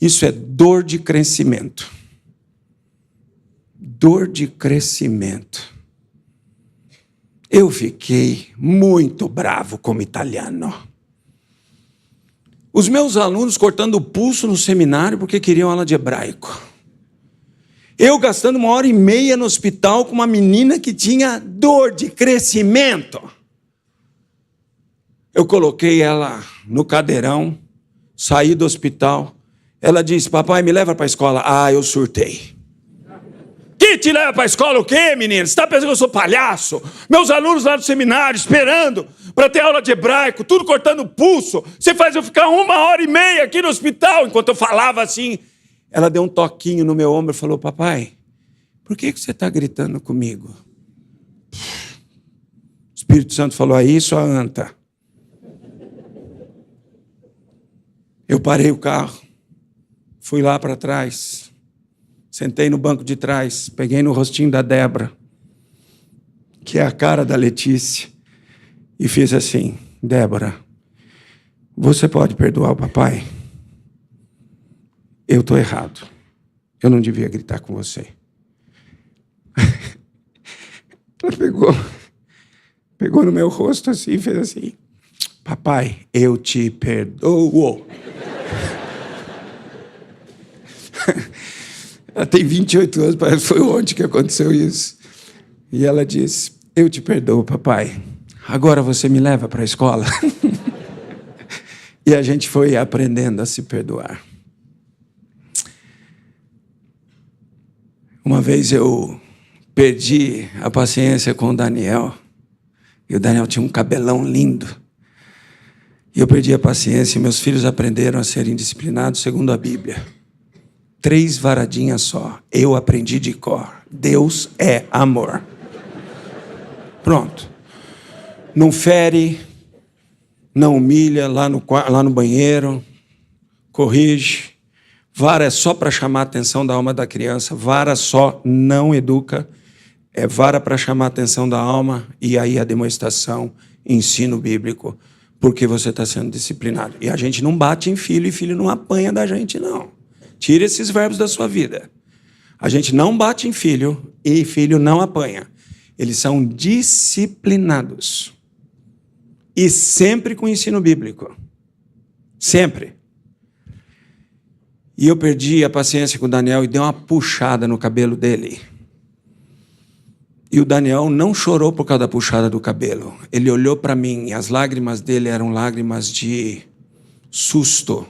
Isso é dor de crescimento. Dor de crescimento. Eu fiquei muito bravo como italiano. Os meus alunos cortando o pulso no seminário porque queriam aula de hebraico. Eu gastando 1h30 no hospital com uma menina que tinha dor de crescimento. Eu coloquei ela no cadeirão, saí do hospital. Ela disse, papai, me leva para a escola. Eu surtei. Que te leva para a escola o quê, menina? Você está pensando que eu sou palhaço? Meus alunos lá no seminário esperando para ter aula de hebraico, tudo cortando o pulso. Você faz eu ficar 1h30 aqui no hospital, enquanto eu falava assim. Ela deu um toquinho no meu ombro e falou, papai, por que você está gritando comigo? O Espírito Santo falou, isso a anta. Eu parei o carro, fui lá para trás, sentei no banco de trás, peguei no rostinho da Débora, que é a cara da Letícia, e fiz assim, Débora, você pode perdoar o papai? Eu estou errado. Eu não devia gritar com você. Ela pegou no meu rosto assim e fez assim, papai, eu te perdoo. Ela tem 28 anos, parece que foi ontem que aconteceu isso. E ela disse, eu te perdoo, papai. Agora você me leva para a escola? E a gente foi aprendendo a se perdoar. Uma vez eu perdi a paciência com o Daniel. E o Daniel tinha um cabelão lindo. E eu perdi a paciência e meus filhos aprenderam a serem disciplinados segundo a Bíblia. 3 varadinhas só. Eu aprendi de cor. Deus é amor. Pronto. Não fere, não humilha lá no banheiro, corrige. Vara é só para chamar a atenção da alma da criança. Vara só não educa. É vara para chamar a atenção da alma. E aí a demonstração, ensino bíblico. Porque você está sendo disciplinado. E a gente não bate em filho e filho não apanha da gente, não. Tira esses verbos da sua vida. A gente não bate em filho e filho não apanha. Eles são disciplinados. E sempre com ensino bíblico. Sempre. E eu perdi a paciência com o Daniel e dei uma puxada no cabelo dele. E o Daniel não chorou por causa da puxada do cabelo. Ele olhou para mim e as lágrimas dele eram lágrimas de susto.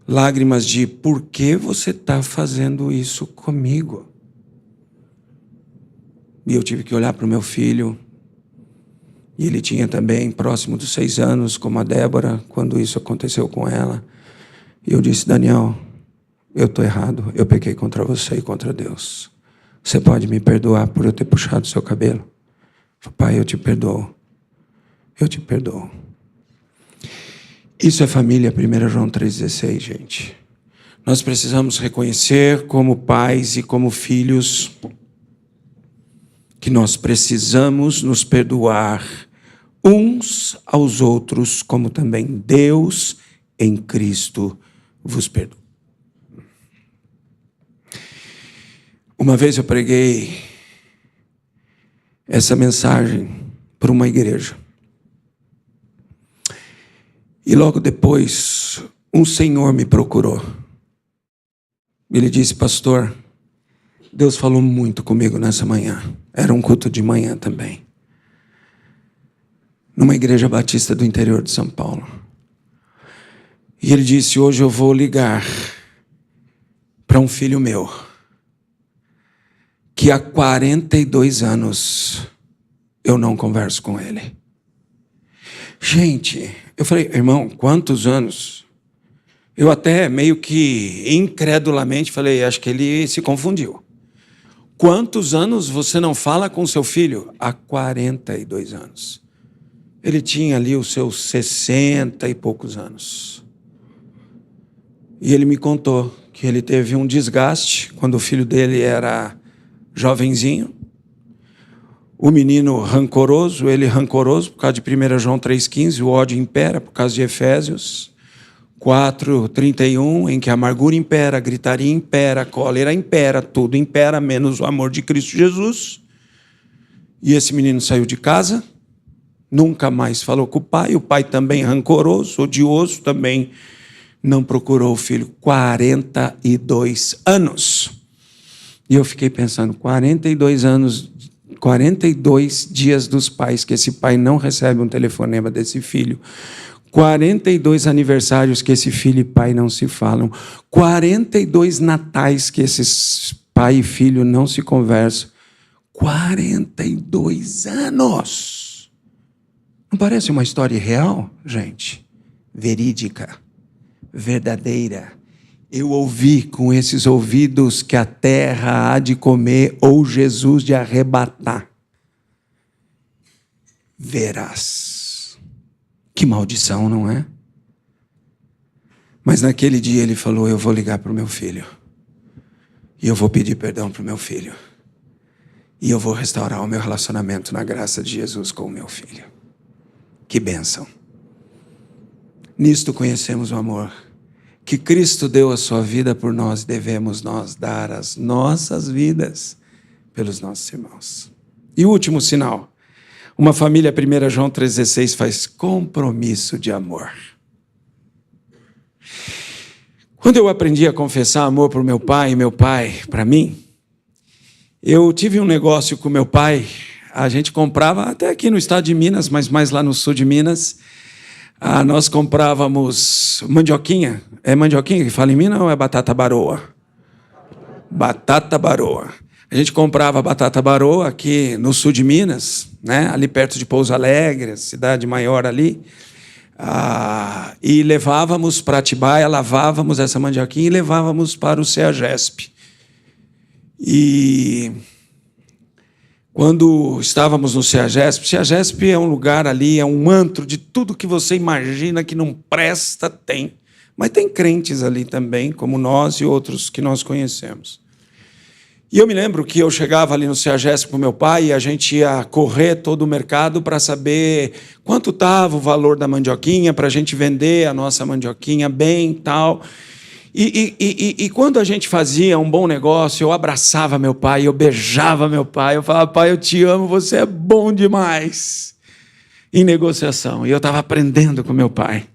Lágrimas de, por que você está fazendo isso comigo? E eu tive que olhar para o meu filho. E ele tinha também, próximo dos 6 anos, como a Débora, quando isso aconteceu com ela. E eu disse, Daniel, eu estou errado, eu pequei contra você e contra Deus. Você pode me perdoar por eu ter puxado o seu cabelo? Pai, eu te perdoo. Eu te perdoo. Isso é família, 1 João 3,16, gente. Nós precisamos reconhecer como pais e como filhos que nós precisamos nos perdoar uns aos outros, como também Deus em Cristo vos perdoa. Uma vez eu preguei essa mensagem para uma igreja. E logo depois, um senhor me procurou. Ele disse, pastor, Deus falou muito comigo nessa manhã. Era um culto de manhã também. Numa igreja batista do interior de São Paulo. E ele disse, hoje eu vou ligar para um filho meu, que há 42 anos eu não converso com ele. Gente, eu falei, irmão, quantos anos? Eu até meio que incredulamente falei, acho que ele se confundiu. Quantos anos você não fala com seu filho? Há 42 anos. Ele tinha ali os seus 60 e poucos anos. E ele me contou que ele teve um desgaste quando o filho dele era jovenzinho. O menino rancoroso, ele rancoroso por causa de 1 João 3,15, o ódio impera por causa de Efésios 4:31, em que a amargura impera, a gritaria impera, a cólera impera, tudo impera, menos o amor de Cristo Jesus. E esse menino saiu de casa, nunca mais falou com o pai também rancoroso, odioso, também não procurou o filho. 42 anos. E eu fiquei pensando, 42 anos, 42 dias dos pais que esse pai não recebe um telefonema desse filho. 42 aniversários que esse filho e pai não se falam. 42 natais que esses pai e filho não se conversam. 42 anos! Não parece uma história real, gente? Verídica, verdadeira. Eu ouvi com esses ouvidos que a terra há de comer ou Jesus de arrebatar. Verás. Que maldição, não é? Mas naquele dia ele falou, eu vou ligar para o meu filho. E eu vou pedir perdão para o meu filho. E eu vou restaurar o meu relacionamento na graça de Jesus com o meu filho. Que bênção. Nisto conhecemos o amor. Que Cristo deu a sua vida por nós, devemos nós dar as nossas vidas pelos nossos irmãos. E o último sinal. Uma família, 1 João 3,16, faz compromisso de amor. Quando eu aprendi a confessar amor para o meu pai e meu pai para mim, eu tive um negócio com meu pai. A gente comprava, até aqui no estado de Minas, mas mais lá no sul de Minas, nós comprávamos mandioquinha. É mandioquinha que fala em Minas ou é batata baroa? Batata baroa. A gente comprava batata baroa aqui no sul de Minas, né? Ali perto de Pouso Alegre, cidade maior ali. E levávamos para Atibaia, lavávamos essa mandioquinha e levávamos para o CEAGESP. E quando estávamos no CEAGESP é um lugar ali, é um antro de tudo que você imagina que não presta, tem. Mas tem crentes ali também, como nós e outros que nós conhecemos. E eu me lembro que eu chegava ali no CEAGESP com meu pai e a gente ia correr todo o mercado para saber quanto estava o valor da mandioquinha, para a gente vender a nossa mandioquinha bem e tal. E quando a gente fazia um bom negócio, eu abraçava meu pai, eu beijava meu pai, eu falava, pai, eu te amo, você é bom demais em negociação. E eu estava aprendendo com meu pai.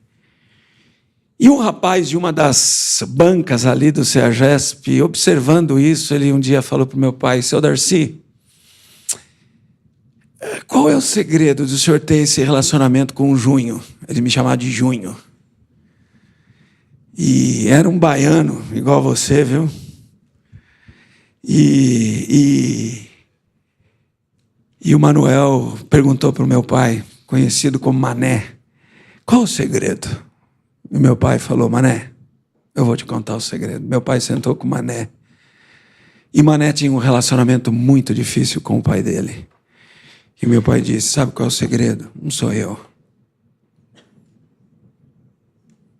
E um rapaz de uma das bancas ali do CEAGESP, observando isso, ele um dia falou para o meu pai, seu Darcy, qual é o segredo do senhor ter esse relacionamento com o Junho? Ele me chamava de Junho. E era um baiano, igual você, viu? E o Manuel perguntou para o meu pai, conhecido como Mané, qual o segredo? E meu pai falou, Mané, eu vou te contar o segredo. Meu pai sentou com Mané. E Mané tinha um relacionamento muito difícil com o pai dele. E meu pai disse, sabe qual é o segredo? Não sou eu.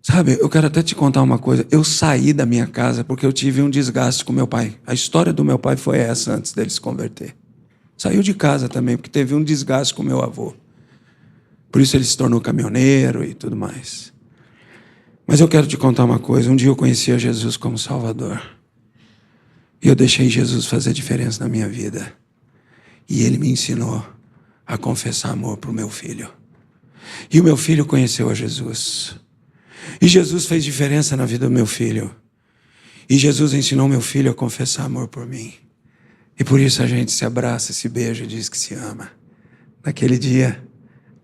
Sabe, eu quero até te contar uma coisa. Eu saí da minha casa porque eu tive um desgaste com meu pai. A história do meu pai foi essa antes dele se converter. Saiu de casa também porque teve um desgaste com meu avô. Por isso ele se tornou caminhoneiro e tudo mais. Mas eu quero te contar uma coisa. Um dia eu conheci a Jesus como Salvador. E eu deixei Jesus fazer diferença na minha vida. E ele me ensinou a confessar amor para o meu filho. E o meu filho conheceu a Jesus. E Jesus fez diferença na vida do meu filho. E Jesus ensinou meu filho a confessar amor por mim. E por isso a gente se abraça, se beija e diz que se ama. Naquele dia,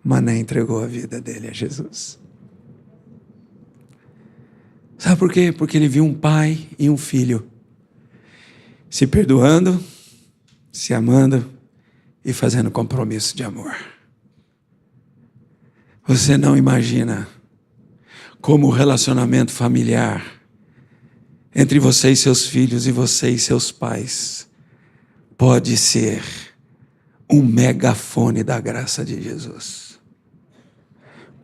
Mané entregou a vida dele a Jesus. Sabe por quê? Porque ele viu um pai e um filho se perdoando, se amando e fazendo compromisso de amor. Você não imagina como o relacionamento familiar entre você e seus filhos e você e seus pais pode ser um megafone da graça de Jesus.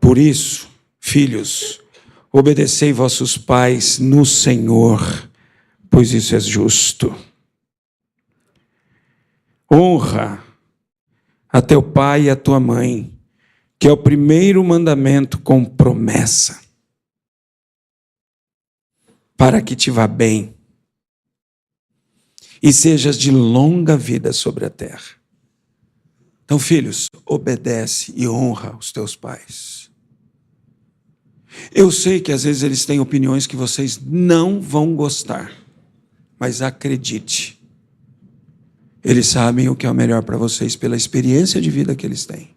Por isso, filhos, obedecei vossos pais no Senhor, pois isso é justo. Honra a teu pai e a tua mãe, que é o primeiro mandamento com promessa, para que te vá bem e sejas de longa vida sobre a terra. Então, filhos, obedece e honra os teus pais. Eu sei que às vezes eles têm opiniões que vocês não vão gostar, mas acredite, eles sabem o que é o melhor para vocês pela experiência de vida que eles têm.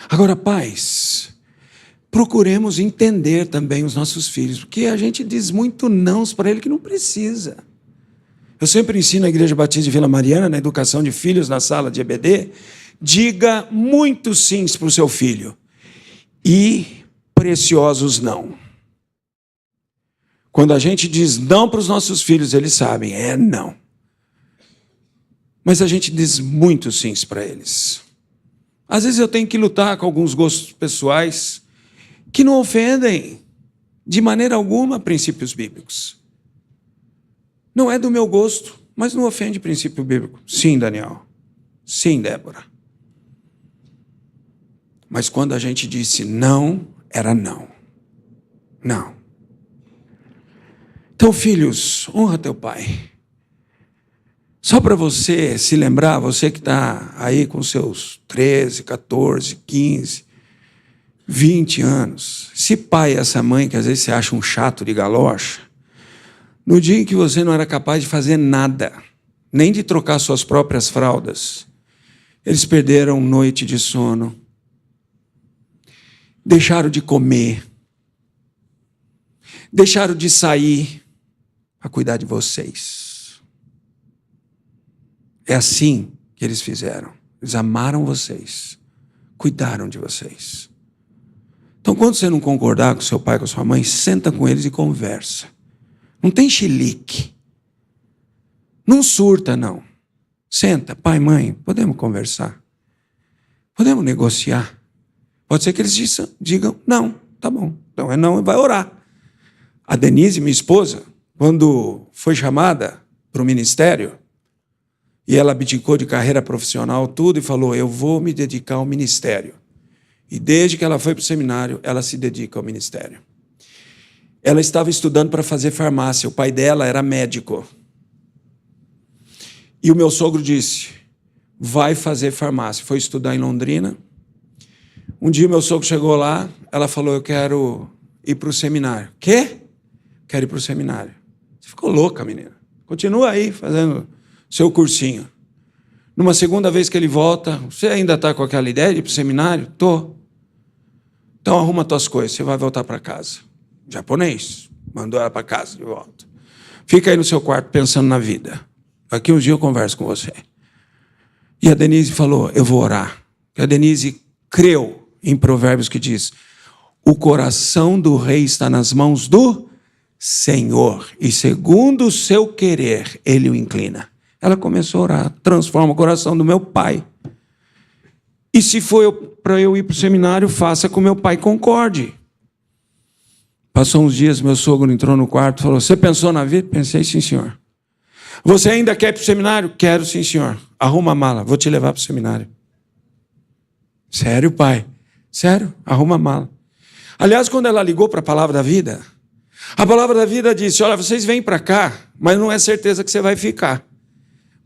Agora, pais, procuremos entender também os nossos filhos, porque a gente diz muito nãos para ele que não precisa. Eu sempre ensino a Igreja Batista de Vila Mariana, na educação de filhos, na sala de EBD, diga muitos sims para o seu filho e preciosos não. Quando a gente diz não para os nossos filhos, eles sabem, é não. Mas a gente diz muitos sims para eles. Às vezes eu tenho que lutar com alguns gostos pessoais que não ofendem de maneira alguma princípios bíblicos. Não é do meu gosto, mas não ofende princípio bíblico. Sim, Daniel. Sim, Débora. Mas quando a gente disse não, era não. Não. Então, filhos, honra teu pai. Só para você se lembrar, você que está aí com seus 13, 14, 15, 20 anos, esse pai e essa mãe que às vezes você acha um chato de galocha, no dia em que você não era capaz de fazer nada, nem de trocar suas próprias fraldas, eles perderam noite de sono, deixaram de comer, deixaram de sair a cuidar de vocês. É assim que eles fizeram. Eles amaram vocês, cuidaram de vocês. Então, quando você não concordar com seu pai, com sua mãe, senta com eles e conversa. Não tem chilique. Não surta, não. Senta, pai, mãe, podemos conversar? Podemos negociar? Pode ser que eles digam, não, tá bom. Então é não e vai orar. A Denise, minha esposa, quando foi chamada para o ministério, e ela abdicou de carreira profissional, tudo, e falou, eu vou me dedicar ao ministério. E desde que ela foi para o seminário, ela se dedica ao ministério. Ela estava estudando para fazer farmácia, o pai dela era médico. E o meu sogro disse, vai fazer farmácia. Foi estudar em Londrina. Um dia o meu sogro chegou lá, ela falou, eu quero ir para o seminário. Quê? Quero ir para o seminário. Você ficou louca, menina. Continua aí fazendo seu cursinho. Numa segunda vez que ele volta, você ainda está com aquela ideia de ir para o seminário? Tô. Então arruma tuas coisas, você vai voltar para casa. Japonês, mandou ela para casa de volta. Fica aí no seu quarto pensando na vida. Daqui uns dias eu converso com você. E a Denise falou, eu vou orar. E a Denise creu em Provérbios que diz, o coração do rei está nas mãos do Senhor, e segundo o seu querer, ele o inclina. Ela começou a orar, transforma o coração do meu pai. E se for para eu ir para o seminário, faça com meu pai concorde. Passou uns dias, meu sogro entrou no quarto e falou, você pensou na vida? Pensei, sim, senhor. Você ainda quer ir para o seminário? Quero, sim, senhor. Arruma a mala, vou te levar para o seminário. Sério, pai? Sério? Arruma a mala. Aliás, quando ela ligou para a Palavra da Vida, a Palavra da Vida disse, olha, vocês vêm para cá, mas não é certeza que você vai ficar.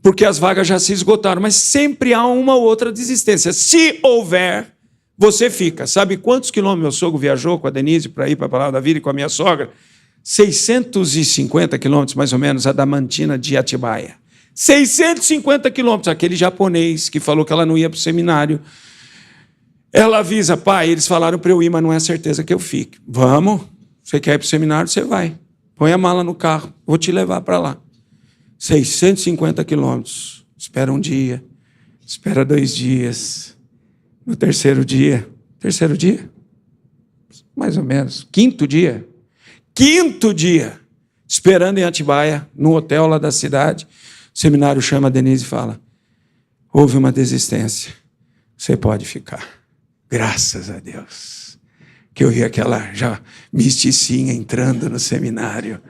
Porque as vagas já se esgotaram, mas sempre há uma ou outra desistência. Se houver, você fica. Sabe quantos quilômetros meu sogro viajou com a Denise para ir para a Palavra da Vida e com a minha sogra? 650 quilômetros, mais ou menos, a Damantina de Atibaia. 650 quilômetros. Aquele japonês que falou que ela não ia para o seminário. Ela avisa, pai, eles falaram para eu ir, mas não é certeza que eu fique. Vamos, você quer ir para o seminário, você vai. Põe a mala no carro, vou te levar para lá. 650 quilômetros. Espera um dia, espera 2 dias. No terceiro dia, mais ou menos, quinto dia, esperando em Atibaia, no hotel lá da cidade, o seminário chama a Denise e fala, houve uma desistência, você pode ficar. Graças a Deus, que eu vi aquela já misticinha entrando no seminário,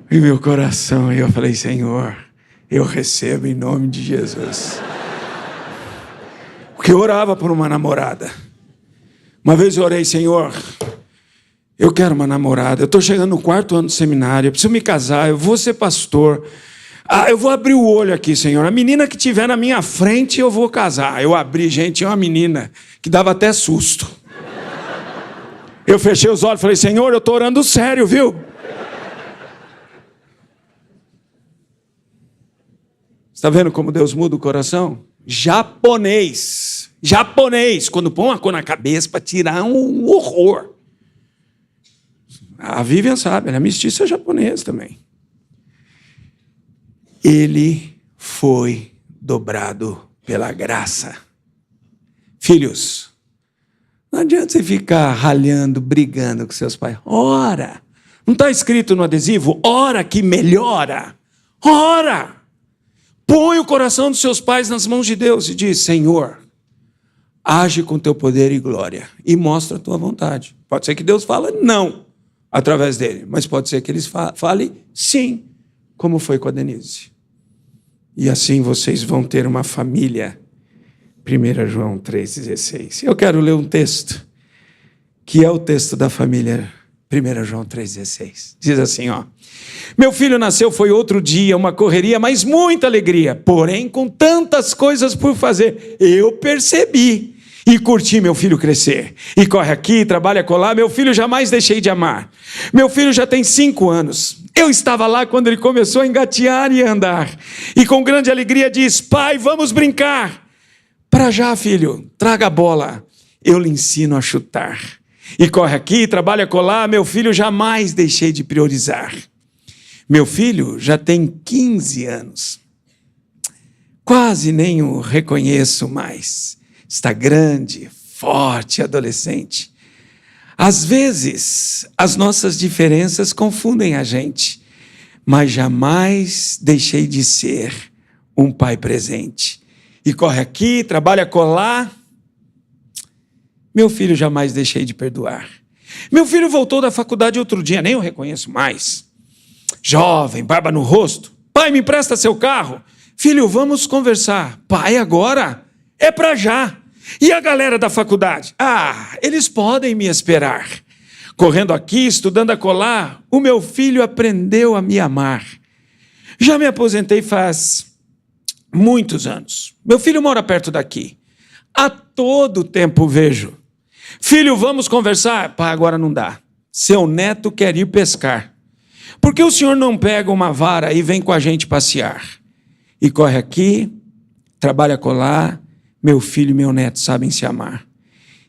e meu coração, e eu falei, Senhor, eu recebo em nome de Jesus. Porque eu orava por uma namorada. Uma vez eu orei, Senhor, eu quero uma namorada. Eu estou chegando no 4º ano do seminário, eu preciso me casar, eu vou ser pastor. Eu vou abrir o olho aqui, Senhor. A menina que estiver na minha frente, eu vou casar. Eu abri, gente, tinha uma menina que dava até susto. Eu fechei os olhos e falei, Senhor, eu estou orando sério, viu? Está vendo como Deus muda o coração? Japonês, quando põe uma cor na cabeça para tirar um horror. A Vivian sabe, ela é mestiça japonesa também. Ele foi dobrado pela graça. Filhos, não adianta você ficar ralhando, brigando com seus pais. Ora, não está escrito no adesivo? Ora que melhora. Ora. Põe o coração dos seus pais nas mãos de Deus e diz, Senhor, age com teu poder e glória e mostra a tua vontade. Pode ser que Deus fale não através dele, mas pode ser que ele fale sim, como foi com a Denise. E assim vocês vão ter uma família. 1 João 3,16. Eu quero ler um texto, que é o texto da família. 1 João 3,16. Diz assim, ó. Meu filho nasceu, foi outro dia, uma correria, mas muita alegria. Porém, com tantas coisas por fazer, eu percebi e curti meu filho crescer. E corre aqui, trabalha colar, meu filho jamais deixei de amar. Meu filho já tem 5 anos. Eu estava lá quando ele começou a engatear e a andar. E com grande alegria diz, pai, vamos brincar. Para já, filho, traga a bola. Eu lhe ensino a chutar. E corre aqui, trabalha colar, meu filho jamais deixei de priorizar. Meu filho já tem 15 anos. Quase nem o reconheço mais. Está grande, forte, adolescente. Às vezes, as nossas diferenças confundem a gente, mas jamais deixei de ser um pai presente. E corre aqui, trabalha colar. Meu filho jamais deixei de perdoar. Meu filho voltou da faculdade outro dia, nem o reconheço mais. Jovem, barba no rosto. Pai, me empresta seu carro. Filho, vamos conversar. Pai, agora? É para já. E a galera da faculdade? Eles podem me esperar. Correndo aqui, estudando a colar, o meu filho aprendeu a me amar. Já me aposentei faz muitos anos. Meu filho mora perto daqui. A todo tempo vejo. Filho, vamos conversar? Pai, agora não dá. Seu neto quer ir pescar. Por que o senhor não pega uma vara e vem com a gente passear? E corre aqui, trabalha colar, meu filho e meu neto sabem se amar.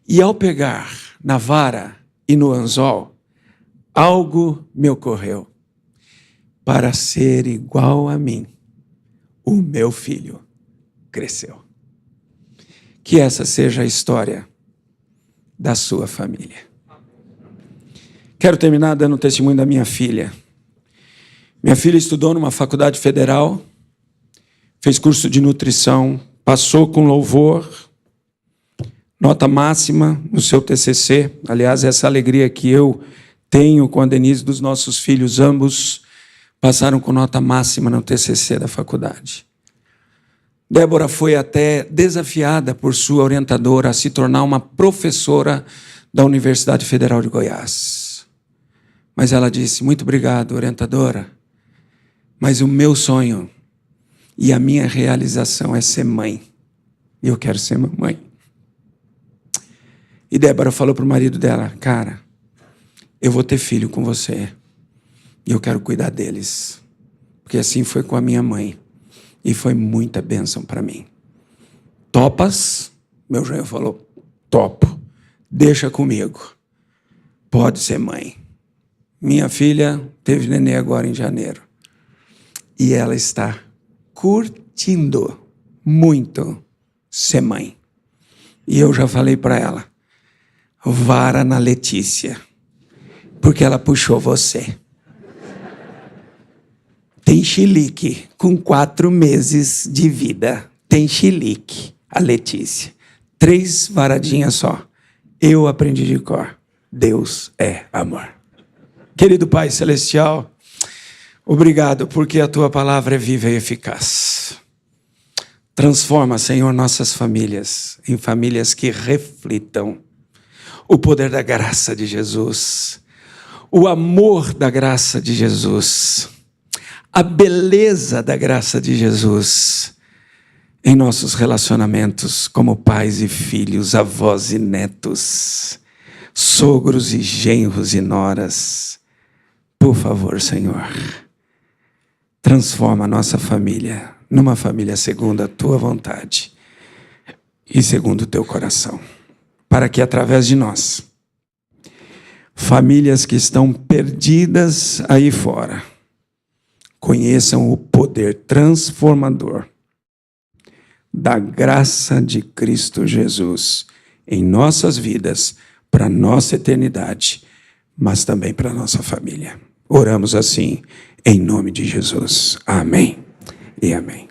E ao pegar na vara e no anzol, algo me ocorreu. Para ser igual a mim, o meu filho cresceu. Que essa seja a história da sua família. Quero terminar dando testemunho da minha filha. Minha filha estudou numa faculdade federal, fez curso de nutrição, passou com louvor, nota máxima no seu TCC. Aliás, essa alegria que eu tenho com a Denise dos nossos filhos, ambos passaram com nota máxima no TCC da faculdade. Débora foi até desafiada por sua orientadora a se tornar uma professora da Universidade Federal de Goiás. Mas ela disse, muito obrigado, orientadora, mas o meu sonho e a minha realização é ser mãe. E eu quero ser mamãe. E Débora falou para o marido dela, cara, eu vou ter filho com você e eu quero cuidar deles. Porque assim foi com a minha mãe. E foi muita bênção para mim. Topas? Meu genro falou, topo. Deixa comigo. Pode ser mãe. Minha filha teve nenê agora em janeiro. E ela está curtindo muito ser mãe. E eu já falei para ela, vara na Letícia, porque ela puxou você. Tem chilique com 4 meses de vida. Tem chilique, a Letícia. 3 varadinhas só. Eu aprendi de cor. Deus é amor. Querido Pai Celestial, obrigado porque a Tua palavra é viva e eficaz. Transforma, Senhor, nossas famílias em famílias que reflitam o poder da graça de Jesus, o amor da graça de Jesus, a beleza da graça de Jesus em nossos relacionamentos como pais e filhos, avós e netos, sogros e genros e noras. Por favor, Senhor, transforma a nossa família numa família segundo a Tua vontade e segundo o Teu coração, para que através de nós, famílias que estão perdidas aí fora, conheçam o poder transformador da graça de Cristo Jesus em nossas vidas, para a nossa eternidade, mas também para a nossa família. Oramos assim, em nome de Jesus. Amém e amém.